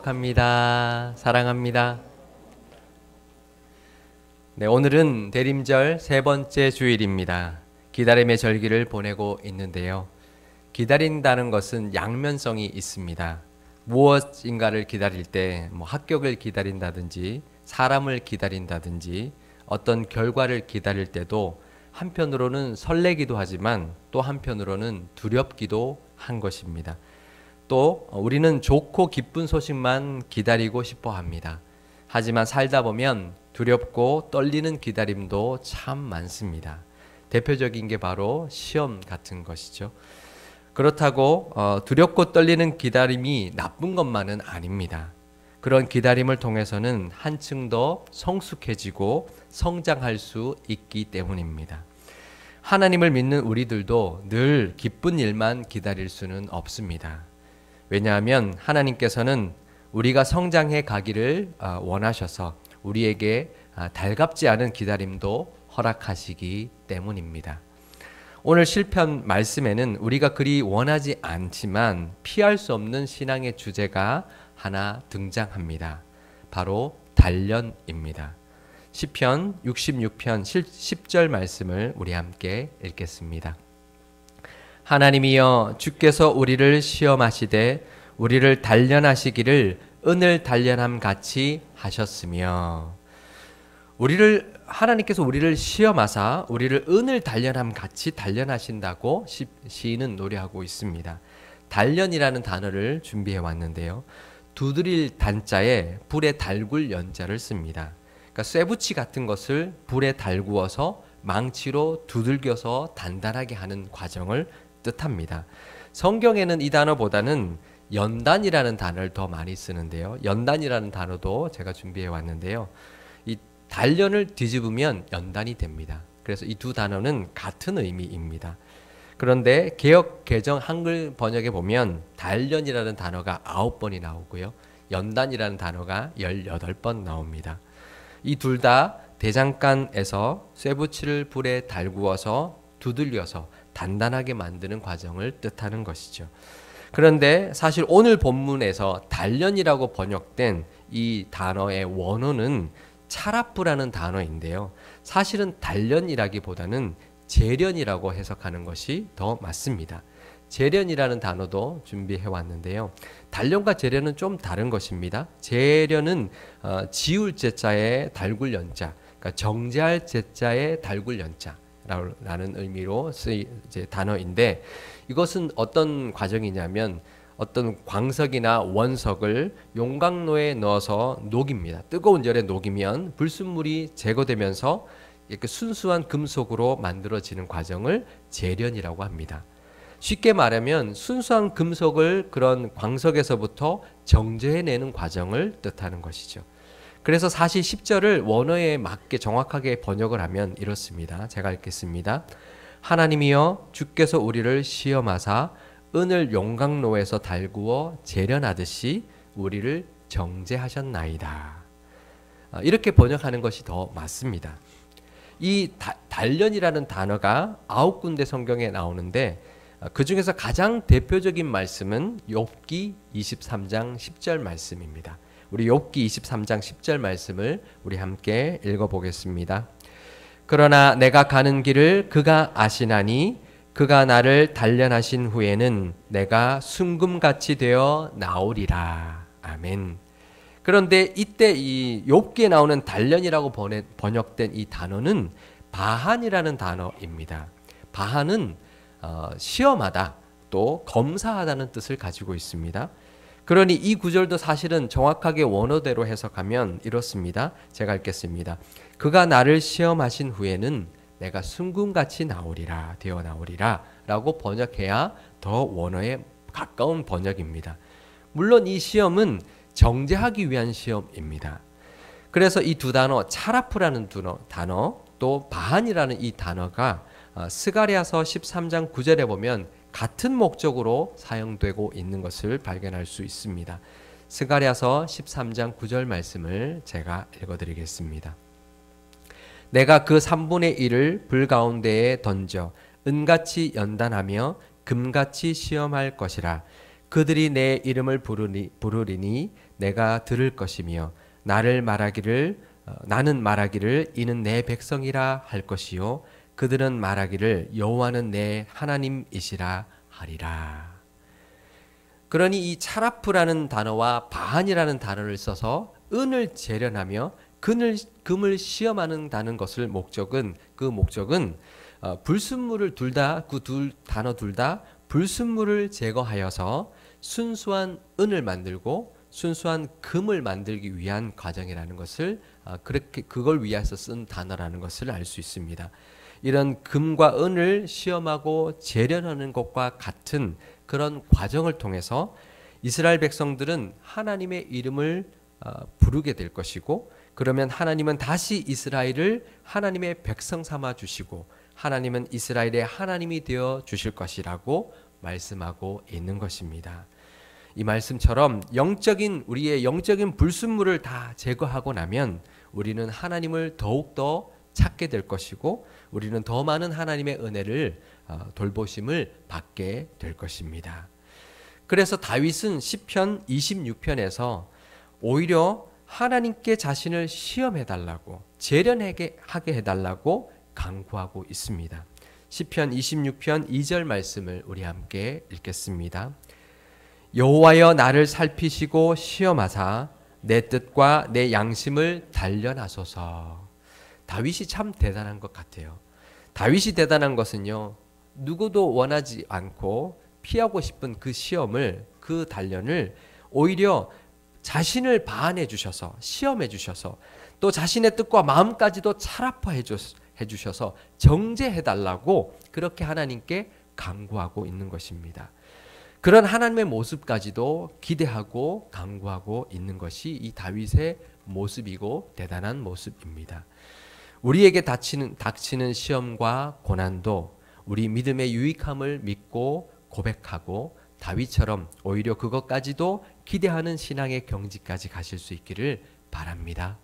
합니다. 사랑합니다. 네, 오늘은 대림절 세 번째 주일입니다. 기다림의 절기를 보내고 있는데요. 기다린다는 것은 양면성이 있습니다. 무엇인가를 기다릴 때 합격을 기다린다든지 사람을 기다린다든지 어떤 결과를 기다릴 때도 한편으로는 설레기도 하지만 또 한편으로는 두렵기도 한 것입니다. 또 우리는 좋고 기쁜 소식만 기다리고 싶어 합니다. 하지만 살다 보면 두렵고 떨리는 기다림도 참 많습니다. 대표적인 게 바로 시험 같은 것이죠. 그렇다고 두렵고 떨리는 기다림이 나쁜 것만은 아닙니다. 그런 기다림을 통해서는 한층 더 성숙해지고 성장할 수 있기 때문입니다. 하나님을 믿는 우리들도 늘 기쁜 일만 기다릴 수는 없습니다. 왜냐하면 하나님께서는 우리가 성장해 가기를 원하셔서 우리에게 달갑지 않은 기다림도 허락하시기 때문입니다. 오늘 시편 말씀에는 우리가 그리 원하지 않지만 피할 수 없는 신앙의 주제가 하나 등장합니다. 바로 단련입니다. 시편 66편 10절 말씀을 우리 함께 읽겠습니다. 하나님이여 주께서 우리를 시험하시되 우리를 단련하시기를 은을 단련함 같이 하셨으며, 하나님께서 우리를 시험하사 우리를 은을 단련함 같이 단련하신다고 시인은 노래하고 있습니다. 단련이라는 단어를 준비해 왔는데요. 두드릴 단자에 불에 달굴 연자를 씁니다. 그러니까 쇠붙이 같은 것을 불에 달구어서 망치로 두들겨서 단단하게 하는 과정을 뜻합니다. 성경에는 이 단어보다는 연단이라는 단어를 더 많이 쓰는데요. 연단이라는 단어도 제가 준비해 왔는데요. 이 단련을 뒤집으면 연단이 됩니다. 그래서 이 두 단어는 같은 의미입니다. 그런데 개역 개정 한글 번역에 보면 단련이라는 단어가 9번이 나오고요. 연단이라는 단어가 18번 나옵니다. 이 둘 다 대장간에서 쇠붙이를 불에 달구어서 두들려서 단단하게 만드는 과정을 뜻하는 것이죠. 그런데 사실 오늘 본문에서 단련이라고 번역된 이 단어의 원어는 차라프라는 단어인데요. 사실은 단련이라기보다는 재련이라고 해석하는 것이 더 맞습니다. 재련이라는 단어도 준비해 왔는데요. 단련과 재련은 좀 다른 것입니다. 재련은 지울 제자에 달굴 연자, 그러니까 정제할 제자에 달굴 연자 라는 의미로 쓰인 단어인데, 이것은 어떤 과정이냐면 어떤 광석이나 원석을 용광로에 넣어서 녹입니다. 뜨거운 열에 녹이면 불순물이 제거되면서 이렇게 순수한 금속으로 만들어지는 과정을 재련이라고 합니다. 쉽게 말하면 순수한 금속을 그런 광석에서부터 정제해내는 과정을 뜻하는 것이죠. 그래서 사실 10절을 원어에 맞게 정확하게 번역을 하면 이렇습니다. 제가 읽겠습니다. 하나님이여 주께서 우리를 시험하사 은을 용광로에서 달구어 재련하듯이 우리를 정제하셨나이다. 이렇게 번역하는 것이 더 맞습니다. 이 단련이라는 단어가 9군데 성경에 나오는데 그 중에서 가장 대표적인 말씀은 욥기 23장 10절 말씀입니다. 우리 욥기 23장 10절 말씀을 우리 함께 읽어보겠습니다. 그러나 내가 가는 길을 그가 아시나니 그가 나를 단련하신 후에는 내가 순금같이 되어 나오리라. 아멘. 그런데 이때 이 욥기에 나오는 단련이라고 번역된 이 단어는 바한이라는 단어입니다. 바한은 시험하다, 또 검사하다는 뜻을 가지고 있습니다. 그러니 이 구절도 사실은 정확하게 원어대로 해석하면 이렇습니다. 제가 읽겠습니다. 그가 나를 시험하신 후에는 내가 순금같이 나오리라, 되어 나오리라 라고 번역해야 더 원어에 가까운 번역입니다. 물론 이 시험은 정제하기 위한 시험입니다. 그래서 이 두 단어, 차라프라는 단어, 또 바한이라는 이 단어가 스가랴서 13장 9절에 보면 같은 목적으로 사용되고 있는 것을 발견할 수 있습니다. 스가랴서 13장 9절 말씀을 제가 읽어드리겠습니다. 내가 그 3분의 1을 불 가운데에 던져 은같이 연단하며 금같이 시험할 것이라. 그들이 내 이름을 부르리니 내가 들을 것이며 나는 말하기를 이는 내 백성이라 할 것이요 그들은 말하기를 여호와는 내 하나님이시라 하리라. 그러니 이 차라프라는 단어와 바한이라는 단어를 써서 은을 재련하며 금을 시험하는다는 것을 목적은 불순물을 단어 둘 다 불순물을 제거하여서 순수한 은을 만들고 순수한 금을 만들기 위한 과정이라는 것을 그걸 위해서 쓴 단어라는 것을 알 수 있습니다. 이런 금과 은을 시험하고 재련하는 것과 같은 그런 과정을 통해서 이스라엘 백성들은 하나님의 이름을 부르게 될 것이고, 그러면 하나님은 다시 이스라엘을 하나님의 백성 삼아 주시고 하나님은 이스라엘의 하나님이 되어 주실 것이라고 말씀하고 있는 것입니다. 이 말씀처럼 우리의 영적인 불순물을 다 제거하고 나면 우리는 하나님을 더욱더 찾게 될 것이고 우리는 더 많은 하나님의 은혜를 돌보심을 받게 될 것입니다. 그래서 다윗은 시편 26편에서 오히려 하나님께 자신을 시험해달라고 재련하게 해달라고 강구하고 있습니다. 시편 26편 2절 말씀을 우리 함께 읽겠습니다. 여호와여 나를 살피시고 시험하사 내 뜻과 내 양심을 단련하소서. 다윗이 참 대단한 것 같아요. 다윗이 대단한 것은요, 누구도 원하지 않고 피하고 싶은 그 시험을, 그 단련을 오히려 자신을 바한해 주셔서 시험해 주셔서 또 자신의 뜻과 마음까지도 차라파해 주셔서 정죄해 달라고 그렇게 하나님께 간구하고 있는 것입니다. 그런 하나님의 모습까지도 기대하고 간구하고 있는 것이 이 다윗의 모습이고 대단한 모습입니다. 우리에게 닥치는 시험과 고난도 우리 믿음의 유익함을 믿고 고백하고 다윗처럼 오히려 그것까지도 기대하는 신앙의 경지까지 가실 수 있기를 바랍니다.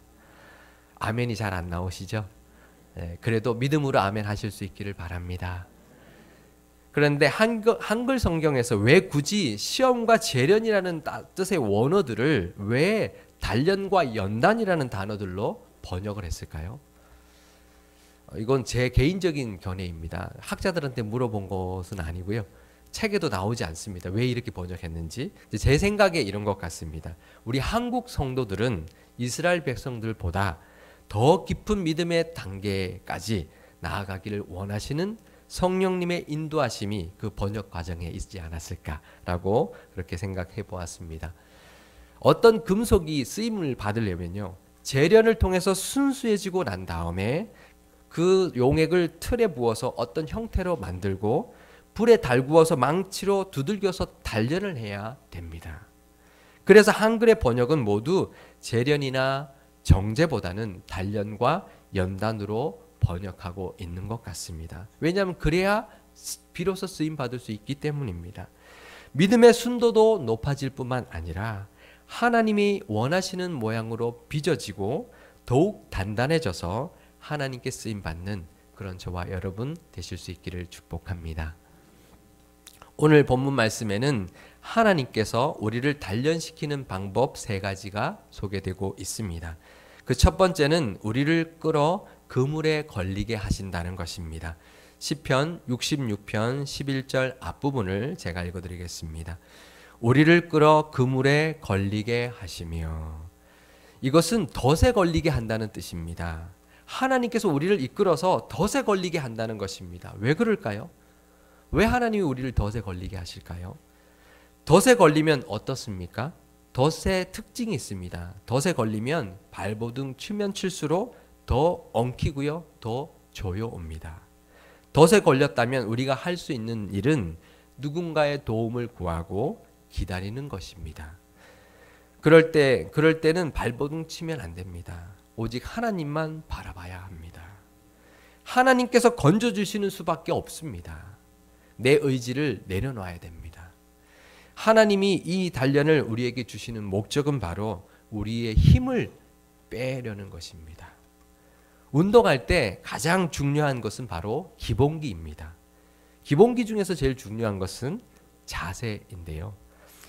아멘이 잘 안 나오시죠? 그래도 믿음으로 아멘 하실 수 있기를 바랍니다. 그런데 한글 성경에서 왜 굳이 시험과 재련이라는 뜻의 원어들을 왜 단련과 연단이라는 단어들로 번역을 했을까요? 이건 제 개인적인 견해입니다. 학자들한테 물어본 것은 아니고요. 책에도 나오지 않습니다. 왜 이렇게 번역했는지. 제 생각에 이런 것 같습니다. 우리 한국 성도들은 이스라엘 백성들보다 더 깊은 믿음의 단계까지 나아가기를 원하시는 성령님의 인도하심이 그 번역 과정에 있지 않았을까라고 그렇게 생각해 보았습니다. 어떤 금속이 쓰임을 받으려면요, 재련을 통해서 순수해지고 난 다음에 그 용액을 틀에 부어서 어떤 형태로 만들고 불에 달구어서 망치로 두들겨서 단련을 해야 됩니다. 그래서 한글의 번역은 모두 재련이나 정제보다는 단련과 연단으로 번역하고 있는 것 같습니다. 왜냐하면 그래야 비로소 쓰임 받을 수 있기 때문입니다. 믿음의 순도도 높아질 뿐만 아니라 하나님이 원하시는 모양으로 빚어지고 더욱 단단해져서 하나님께 쓰임 받는 그런 저와 여러분 되실 수 있기를 축복합니다. 오늘 본문 말씀에는 하나님께서 우리를 단련시키는 방법 3가지가 소개되고 있습니다. 그 첫 번째는 우리를 끌어 그물에 걸리게 하신다는 것입니다. 시편 66편 11절 앞부분을 제가 읽어드리겠습니다. 우리를 끌어 그물에 걸리게 하시며, 이것은 덫에 걸리게 한다는 뜻입니다. 하나님께서 우리를 이끌어서 덫에 걸리게 한다는 것입니다. 왜 그럴까요? 왜 하나님이 우리를 덫에 걸리게 하실까요? 덫에 걸리면 어떻습니까? 덫의 특징이 있습니다. 덫에 걸리면 발버둥 치면 칠수록 더 엉키고요, 더 조여옵니다. 덫에 걸렸다면 우리가 할 수 있는 일은 누군가의 도움을 구하고 기다리는 것입니다. 그럴 때는 발버둥 치면 안 됩니다. 오직 하나님만 바라봐야 합니다. 하나님께서 건져주시는 수밖에 없습니다. 내 의지를 내려놔야 됩니다. 하나님이 이 단련을 우리에게 주시는 목적은 바로 우리의 힘을 빼려는 것입니다. 운동할 때 가장 중요한 것은 바로 기본기입니다. 기본기 중에서 제일 중요한 것은 자세인데요.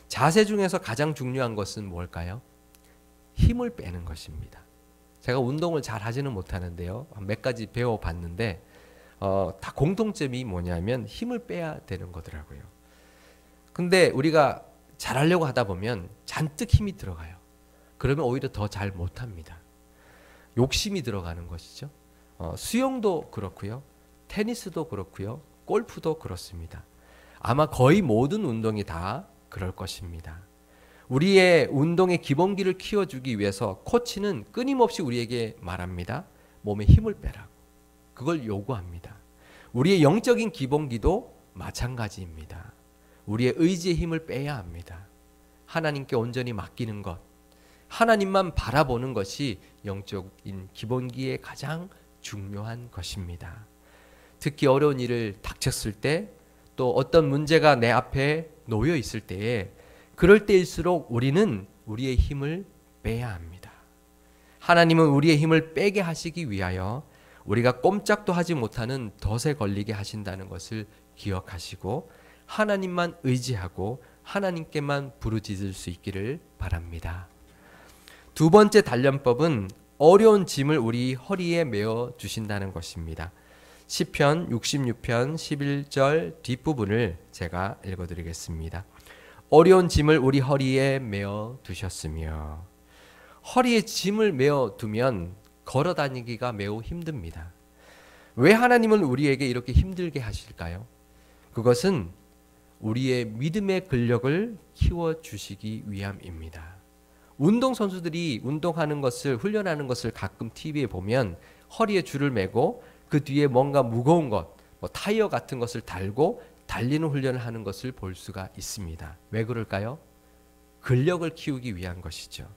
자세 중에서 가장 중요한 것은 뭘까요? 힘을 빼는 것입니다. 제가 운동을 잘 하지는 못하는데요. 몇 가지 배워봤는데 다 공통점이 뭐냐면 힘을 빼야 되는 거더라고요. 근데 우리가 잘하려고 하다 보면 잔뜩 힘이 들어가요. 그러면 오히려 더 잘 못합니다. 욕심이 들어가는 것이죠. 수영도 그렇고요. 테니스도 그렇고요. 골프도 그렇습니다. 아마 거의 모든 운동이 다 그럴 것입니다. 우리의 운동의 기본기를 키워주기 위해서 코치는 끊임없이 우리에게 말합니다. 몸에 힘을 빼라고. 그걸 요구합니다. 우리의 영적인 기본기도 마찬가지입니다. 우리의 의지의 힘을 빼야 합니다. 하나님께 온전히 맡기는 것, 하나님만 바라보는 것이 영적인 기본기의 가장 중요한 것입니다. 특히 어려운 일을 닥쳤을 때, 또 어떤 문제가 내 앞에 놓여 있을 때에 그럴 때일수록 우리는 우리의 힘을 빼야 합니다. 하나님은 우리의 힘을 빼게 하시기 위하여 우리가 꼼짝도 하지 못하는 덫에 걸리게 하신다는 것을 기억하시고 하나님만 의지하고 하나님께만 부르짖을 수 있기를 바랍니다. 두 번째 단련법은 어려운 짐을 우리 허리에 메어 주신다는 것입니다. 시편 66편 11절 뒷부분을 제가 읽어드리겠습니다. 어려운 짐을 우리 허리에 메어 두셨으며, 허리에 짐을 메어 두면 걸어 다니기가 매우 힘듭니다. 왜 하나님은 우리에게 이렇게 힘들게 하실까요? 그것은 우리의 믿음의 근력을 키워주시기 위함입니다. 운동선수들이 운동하는 것을, 훈련하는 것을 가끔 TV에 보면 허리에 줄을 매고 그 뒤에 뭔가 무거운 것, 타이어 같은 것을 달고 달리는 훈련을 하는 것을 볼 수가 있습니다. 왜 그럴까요? 근력을 키우기 위한 것이죠.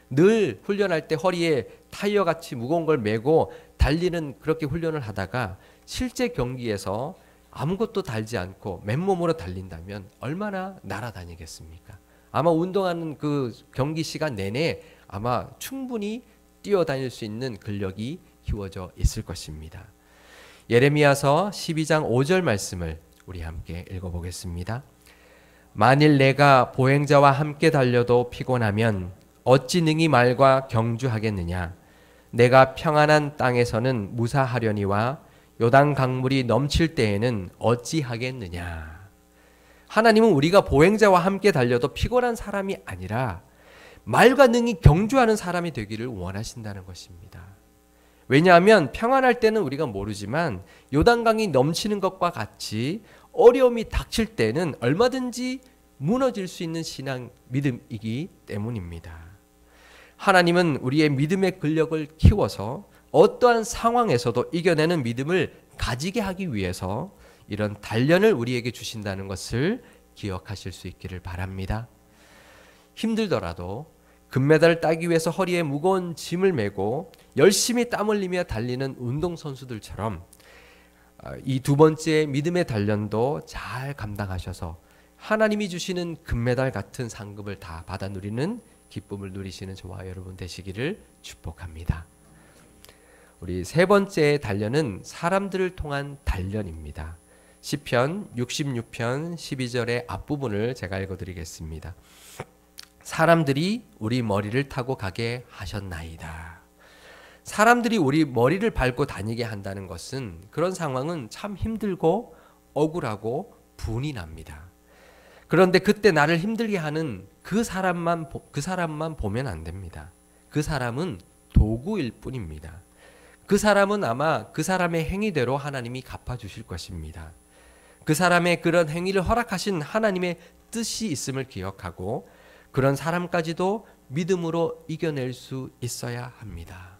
늘 훈련할 때 허리에 타이어 같이 무거운 걸 메고 달리는 그렇게 훈련을 하다가 실제 경기에서 아무것도 달지 않고 맨몸으로 달린다면 얼마나 날아다니겠습니까? 아마 운동하는 그 경기 시간 내내 아마 충분히 뛰어다닐 수 있는 근력이 키워져 있을 것입니다. 예레미야서 12장 5절 말씀을 우리 함께 읽어보겠습니다. 만일 내가 보행자와 함께 달려도 피곤하면 어찌 능히 말과 경주하겠느냐? 내가 평안한 땅에서는 무사하려니와 요단 강물이 넘칠 때에는 어찌하겠느냐? 하나님은 우리가 보행자와 함께 달려도 피곤한 사람이 아니라 말과 능히 경주하는 사람이 되기를 원하신다는 것입니다. 왜냐하면 평안할 때는 우리가 모르지만 요단강이 넘치는 것과 같이 어려움이 닥칠 때는 얼마든지 무너질 수 있는 신앙 믿음이기 때문입니다. 하나님은 우리의 믿음의 근력을 키워서 어떠한 상황에서도 이겨내는 믿음을 가지게 하기 위해서 이런 단련을 우리에게 주신다는 것을 기억하실 수 있기를 바랍니다. 힘들더라도 금메달을 따기 위해서 허리에 무거운 짐을 메고 열심히 땀 흘리며 달리는 운동선수들처럼 이 두 번째 믿음의 단련도 잘 감당하셔서 하나님이 주시는 금메달 같은 상급을 다 받아 누리는 기쁨을 누리시는 저와 여러분 되시기를 축복합니다. 우리 세 번째 단련은 사람들을 통한 단련입니다. 시편 66편 12절의 앞부분을 제가 읽어드리겠습니다. 사람들이 우리 머리를 타고 가게 하셨나이다. 사람들이 우리 머리를 밟고 다니게 한다는 것은, 그런 상황은 참 힘들고 억울하고 분이 납니다. 그런데 그때 나를 힘들게 하는 그 사람만 보면 안 됩니다. 그 사람은 도구일 뿐입니다. 그 사람은 아마 그 사람의 행위대로 하나님이 갚아주실 것입니다. 그 사람의 그런 행위를 허락하신 하나님의 뜻이 있음을 기억하고 그런 사람까지도 믿음으로 이겨낼 수 있어야 합니다.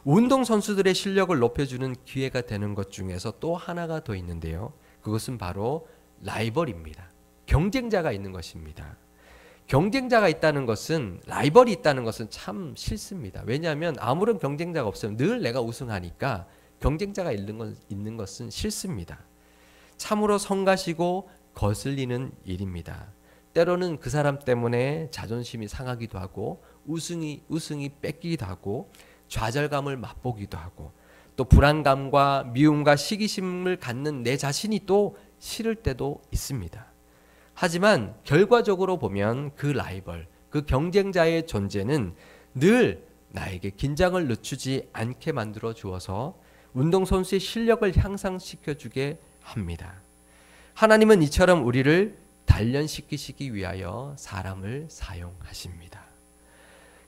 운동선수들의 실력을 높여주는 기회가 되는 것 중에서 또 하나가 더 있는데요. 그것은 바로 라이벌입니다. 경쟁자가 있는 것입니다. 경쟁자가 있다는 것은, 라이벌이 있다는 것은 참 싫습니다. 왜냐하면 아무런 경쟁자가 없으면 늘 내가 우승하니까 경쟁자가 있는 것은 싫습니다. 참으로 성가시고 거슬리는 일입니다. 때로는 그 사람 때문에 자존심이 상하기도 하고 우승이 뺏기기도 하고 좌절감을 맛보기도 하고 또 불안감과 미움과 시기심을 갖는 내 자신이 또 싫을 때도 있습니다. 하지만 결과적으로 보면 그 라이벌, 그 경쟁자의 존재는 늘 나에게 긴장을 늦추지 않게 만들어 주어서 운동선수의 실력을 향상시켜주게 합니다. 하나님은 이처럼 우리를 단련시키시기 위하여 사람을 사용하십니다.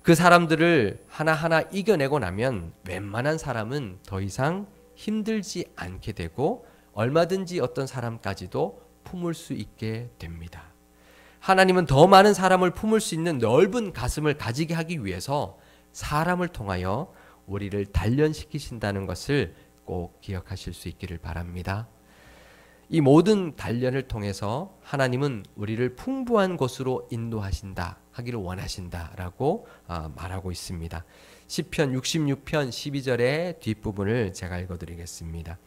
그 사람들을 하나하나 이겨내고 나면 웬만한 사람은 더 이상 힘들지 않게 되고 얼마든지 어떤 사람까지도 품을 수 있게 됩니다. 하나님은 더 많은 사람을 품을 수 있는 넓은 가슴을 가지게 하기 위해서 사람을 통하여 우리를 단련시키신다는 것을 꼭 기억하실 수 있기를 바랍니다. 이 모든 단련을 통해서 하나님은 우리를 풍부한 곳으로 인도하신다 하기를 원하신다라고 말하고 있습니다. 시편 66편 12절의 뒷부분을 제가 읽어드리겠습니다.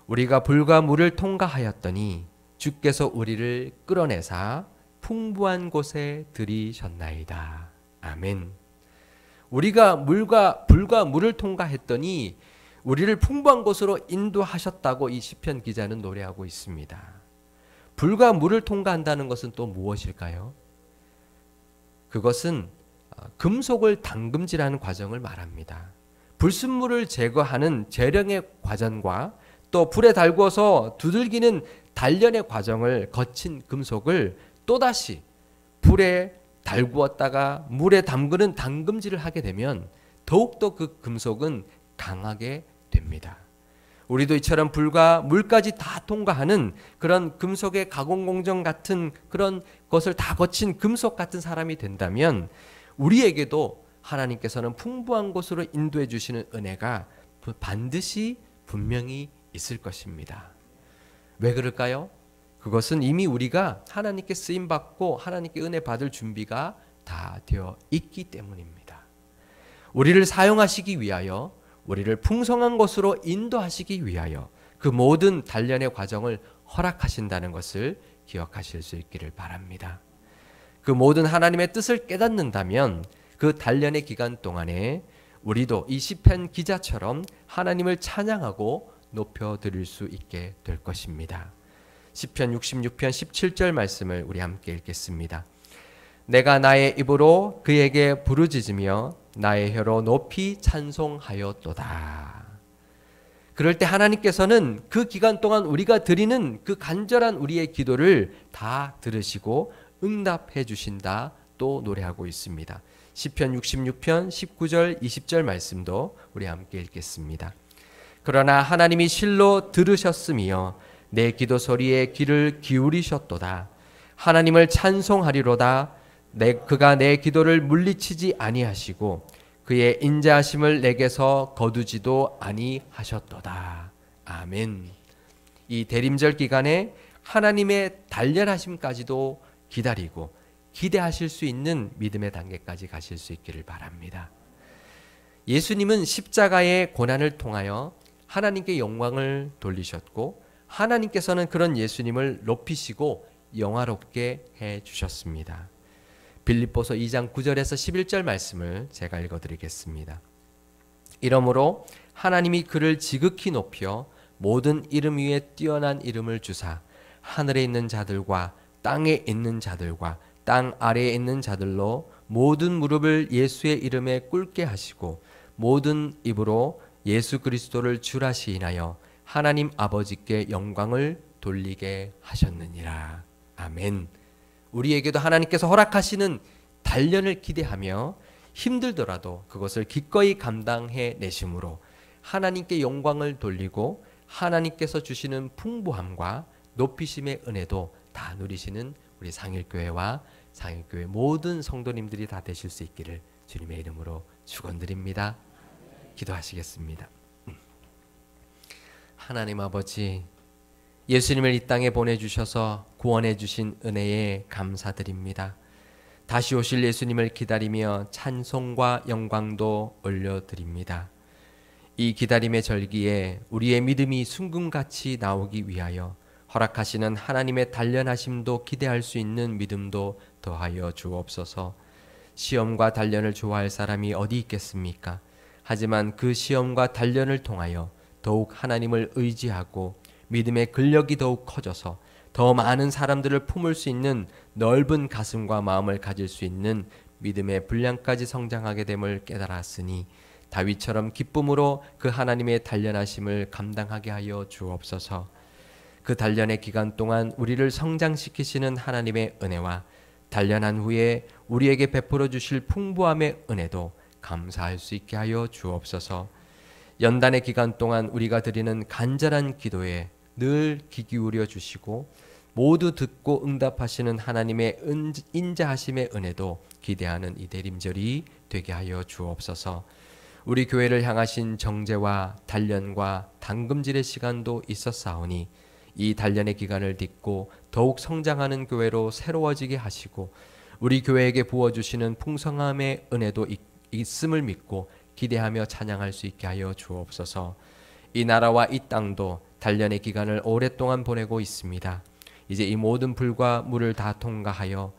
우리가 불과 물을 통과하였더니 주께서 우리를 끌어내사 풍부한 곳에 들이셨나이다. 아멘. 우리가 불과 물을 통과했더니 우리를 풍부한 곳으로 인도하셨다고 이 시편 기자는 노래하고 있습니다. 불과 물을 통과한다는 것은 또 무엇일까요? 그것은 금속을 담금질하는 과정을 말합니다. 불순물을 제거하는 재령의 과정과 또 불에 달구어서 두들기는 단련의 과정을 거친 금속을 또다시 불에 달구었다가 물에 담그는 담금질을 하게 되면 더욱더 그 금속은 강하게 됩니다. 우리도 이처럼 불과 물까지 다 통과하는 그런 금속의 가공 공정 같은 그런 것을 다 거친 금속 같은 사람이 된다면 우리에게도 하나님께서는 풍부한 곳으로 인도해 주시는 은혜가 반드시 분명히 있을 것입니다. 왜 그럴까요? 그것은 이미 우리가 하나님께 쓰임 받고 하나님께 은혜 받을 준비가 다 되어 있기 때문입니다. 우리를 사용하시기 위하여 우리를 풍성한 곳으로 인도하시기 위하여 그 모든 단련의 과정을 허락하신다는 것을 기억하실 수 있기를 바랍니다. 그 모든 하나님의 뜻을 깨닫는다면 그 단련의 기간 동안에 우리도 이 시편 기자처럼 하나님을 찬양하고 높여드릴 수 있게 될 것입니다. 시편 66편 17절 말씀을 우리 함께 읽겠습니다. 내가 나의 입으로 그에게 부르짖으며 나의 혀로 높이 찬송하였도다. 그럴 때 하나님께서는 그 기간 동안 우리가 드리는 그 간절한 우리의 기도를 다 들으시고 응답해 주신다 또 노래하고 있습니다. 시편 66편 19절 20절 말씀도 우리 함께 읽겠습니다. 그러나 하나님이 실로 들으셨으며 내 기도 소리에 귀를 기울이셨도다. 하나님을 찬송하리로다. 그가 내 기도를 물리치지 아니하시고 그의 인자하심을 내게서 거두지도 아니하셨도다. 아멘. 이 대림절 기간에 하나님의 단련하심까지도 기다리고 기대하실 수 있는 믿음의 단계까지 가실 수 있기를 바랍니다. 예수님은 십자가의 고난을 통하여 하나님께 영광을 돌리셨고 하나님께서는 그런 예수님을 높이시고 영화롭게 해주셨습니다. 빌립보서 2장 9절에서 11절 말씀을 제가 읽어드리겠습니다. 이러므로 하나님이 그를 지극히 높여 모든 이름 위에 뛰어난 이름을 주사 하늘에 있는 자들과 땅에 있는 자들과 땅 아래에 있는 자들로 모든 무릎을 예수의 이름에 꿇게 하시고 모든 입으로 예수 그리스도를 주라 시인하여 하나님 아버지께 영광을 돌리게 하셨느니라. 아멘. 우리에게도 하나님께서 허락하시는 단련을 기대하며 힘들더라도 그것을 기꺼이 감당해 내심으로 하나님께 영광을 돌리고 하나님께서 주시는 풍부함과 높이심의 은혜도 다 누리시는 우리 상일교회와 상일교회 모든 성도님들이 다 되실 수 있기를 주님의 이름으로 축원드립니다. 기도하시겠습니다. 하나님 아버지, 예수님을 이 땅에 보내주셔서 구원해 주신 은혜에 감사드립니다. 다시 오실 예수님을 기다리며 찬송과 영광도 올려드립니다. 이 기다림의 절기에 우리의 믿음이 순금같이 나오기 위하여 허락하시는 하나님의 단련하심도 기대할 수 있는 믿음도 더하여 주옵소서. 시험과 단련을 좋아할 사람이 어디 있겠습니까? 하지만 그 시험과 단련을 통하여 더욱 하나님을 의지하고 믿음의 근력이 더욱 커져서 더 많은 사람들을 품을 수 있는 넓은 가슴과 마음을 가질 수 있는 믿음의 분량까지 성장하게 됨을 깨달았으니 다윗처럼 기쁨으로 그 하나님의 단련하심을 감당하게 하여 주옵소서. 그 단련의 기간 동안 우리를 성장시키시는 하나님의 은혜와 단련한 후에 우리에게 베풀어 주실 풍부함의 은혜도 감사할 수 있게 하여 주옵소서. 연단의 기간 동안 우리가 드리는 간절한 기도에 늘 귀 기울여 주시고 모두 듣고 응답하시는 하나님의 인자하심의 은혜도 기대하는 이 대림절이 되게 하여 주옵소서. 우리 교회를 향하신 정죄와 단련과 담금질의 시간도 있었사오니 이 단련의 기간을 딛고 더욱 성장하는 교회로 새로워지게 하시고 우리 교회에게 부어주시는 풍성함의 은혜도 있음을 믿고 기대하며 찬양할 수 있게 하여 주옵소서. 이 나라와 이 땅도 단련의 기간을 오랫동안 보내고 있습니다. 이제 이 모든 불과 물을 다 통과하여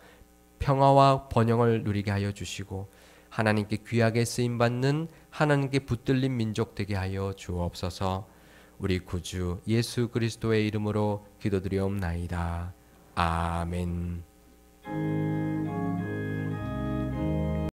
평화와 번영을 누리게 하여 주시고 하나님께 귀하게 쓰임받는 하나님께 붙들린 민족 되게 하여 주옵소서. 우리 구주 예수 그리스도의 이름으로 기도드리옵나이다. 아멘.